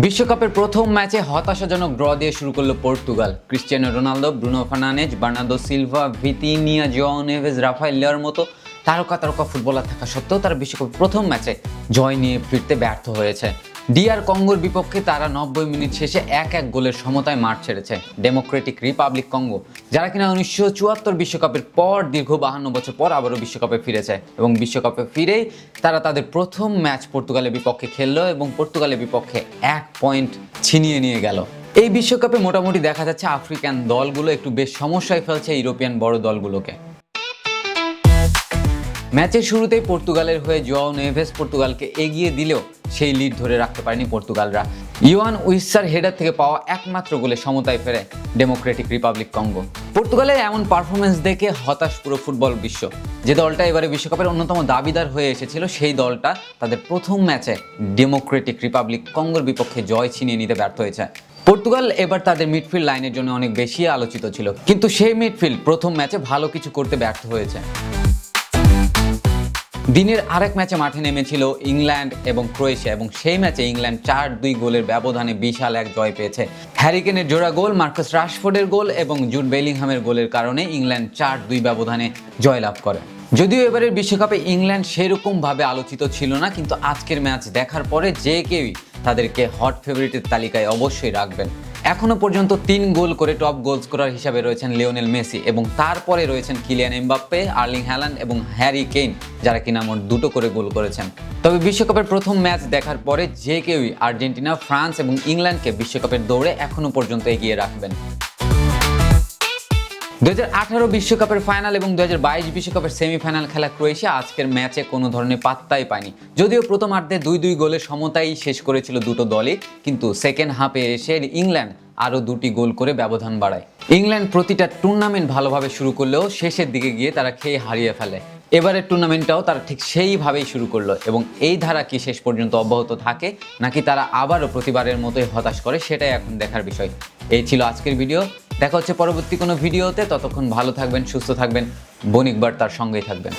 বিশ্বকাপের প্রথম ম্যাচে হতাশাজনক ড্র দিয়ে শুরু করলো Portugal. Cristiano Ronaldo, Bruno Fernandes, Bernardo Silva, Vitinha, Joao Neves, Rafael লিয়াওর মতো তারকা ফুটবলার থাকা সত্ত্বেও তারা বিশ্বকাপের প্রথম ম্যাচে জয় নিয়ে ফিরতে ব্যর্থ হয়েছে। ডিআর কঙ্গোর বিপক্ষে তারা 90 মিনিট শেষে 1-1 গোলের সমতায় মাঠ ছেড়েছে। ডেমোক্রেটিক রিপাবলিক কঙ্গো, যারা কিনা 1974 বিশ্বকাপের পর দীর্ঘ 52 বছর পর আবারও বিশ্বকাপে ফিরেছে এবং বিশ্বকাপে ফিরেই তারা তাদের প্রথম ম্যাচ পর্তুগালের বিপক্ষে খেললো এবং পর্তুগালের বিপক্ষে 1 পয়েন্ট ছিনিয়ে নিয়ে গেল। এই বিশ্বকাপে মোটামুটি দেখা যাচ্ছে আফ্রিকান দলগুলো একটু বেশ সমস্যায় ফেলছে ইউরোপিয়ান বড় দলগুলোকে। ম্যাচের শুরুতেই পর্তুগালের হয়ে জোয়াও নেভেজ পর্তুগালকে এগিয়ে দিলেও সেই লিড ধরে রাখতে পারেনি পর্তুগালরা। ইওয়ান উইসার হেডার থেকে পাওয়া একমাত্র গোলে সমতায় ফেরে ডেমোক্রেটিক রিপাবলিক কঙ্গো। পর্তুগালের এমন পারফরমেন্স দেখে হতাশ পুরো ফুটবল বিশ্ব। যে দলটা এবারে বিশ্বকাপের অন্যতম দাবিদার হয়ে এসেছিল, সেই দলটা তাদের প্রথম ম্যাচে ডেমোক্রেটিক রিপাবলিক কঙ্গোর বিপক্ষে জয় ছিনিয়ে নিতে ব্যর্থ হয়েছে। পর্তুগাল এবার তাদের মিডফিল্ড লাইনের জন্য অনেক বেশি আলোচিত ছিল, কিন্তু সেই মিডফিল্ড প্রথম ম্যাচে ভালো কিছু করতে ব্যর্থ হয়েছে। দিনের আরেক ম্যাচে মাঠে নেমেছিল ইংল্যান্ড এবং ক্রোয়েশিয়া এবং সেই ম্যাচে ইংল্যান্ড 4-2 গোলের ব্যবধানে বিশাল এক জয় পেয়েছে। হ্যারি কেনের জোড়া গোল, মার্কাস রাশফোর্ডের গোল এবং জুড বেলিংহামের গোলের কারণে ইংল্যান্ড 4-2 ব্যবধানে জয়লাভ করে। যদিও এবারের বিশ্বকাপে ইংল্যান্ড সেরকমভাবে আলোচিত ছিল না, কিন্তু আজকের ম্যাচ দেখার পরে যে কেউই তাদেরকে হট ফেভারিটের তালিকায় অবশ্যই রাখবেন। এখনো পর্যন্ত 3 গোল করে টপ গোল স্কোরার হিসাবে রয়েছেন লিওনেল মেসি এবং তারপরে রয়েছেন কিলিয়ান এমবাপ্পে, আর্লিং হ্যালান্ড এবং হ্যারি কেইন, যারা কিনা মোট 2 করে গোল করেছেন। তবে বিশ্বকাপের প্রথম ম্যাচ দেখার পরে যে কেউই আর্জেন্টিনা, ফ্রান্স এবং ইংল্যান্ডকে বিশ্বকাপের দৌড়ে এখনো পর্যন্ত এগিয়ে রাখবেন। 2018 বিশ্বকাপের ফাইনাল এবং 2022 বিশ্বকাপের সেমিফাইনাল খেলা ক্রোয়েশিয়া আজকের ম্যাচে কোনো ধরনের পাত্তাই পায়নি। যদিও প্রথমার্ধে 2-2 গোলের সমতাই শেষ করেছিল দুটো দলই, কিন্তু সেকেন্ড হাফে এসে ইংল্যান্ড আরও 2টি গোল করে ব্যবধান বাড়ায়। ইংল্যান্ড প্রতিটা টুর্নামেন্ট ভালোভাবে শুরু করলেও শেষের দিকে গিয়ে তারা খেয়ে হারিয়ে ফেলে। এবারের টুর্নামেন্টটাও তারা ঠিক সেইভাবেই শুরু করলো এবং এই ধারা কি শেষ পর্যন্ত অব্যাহত থাকে নাকি তারা আবারও প্রতিবারের মতোই হতাশ করে, সেটাই এখন দেখার বিষয়। এই ছিল আজকের ভিডিও। দেখা হচ্ছে পরবর্তী কোনো ভিডিওতে। ততক্ষণ ভালো থাকবেন, সুস্থ থাকবেন, বণিক বার্তার সঙ্গেই থাকবেন।